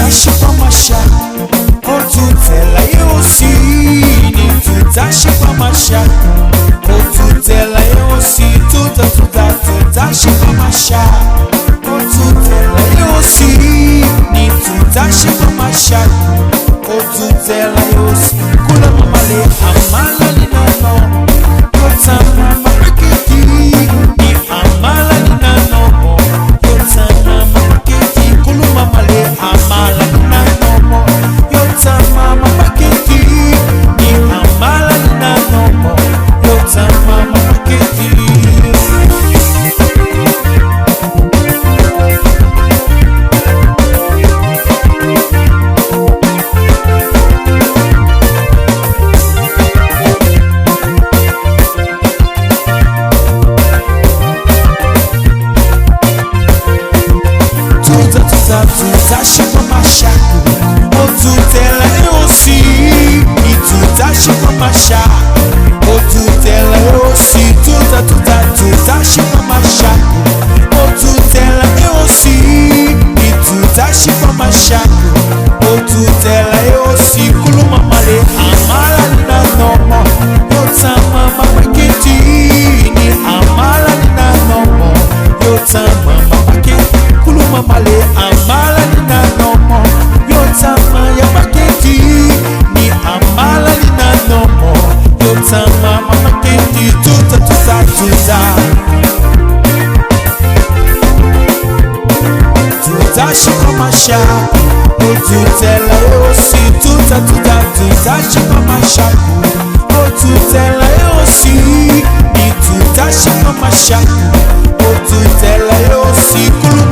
tutashikwa mashaka, otutela yosi ni tutashikwa mashaka, otutela yosi tutashikwa mashaka, otutela yosi ni tutashikwa mashaka, otutela yosi kula mamale amala ni nano yotama makiti ni amala ni nano yotama makiti kula mamale amala ni nano yotama makiti ni amala ni nano yotama makiti. Tutashikwa mashaka, otutela yosi ni tutashikwa mashaka, otutela yosi tutashikwa mashaka, otutela yosi ni tutashikwa mashaka, otutela yosi kuluma male amala na nomo yotama mapaketi ni amala na nomo yotama mapaketi kuluma male amala nina nomo yotama ya paketi ni amala nina nomo yotama mapaketi tutashikwa mashaka, otutela yosi tutashikwa mashaka, otutela yosi ni tutashikwa mashaka, otutela yosi kulu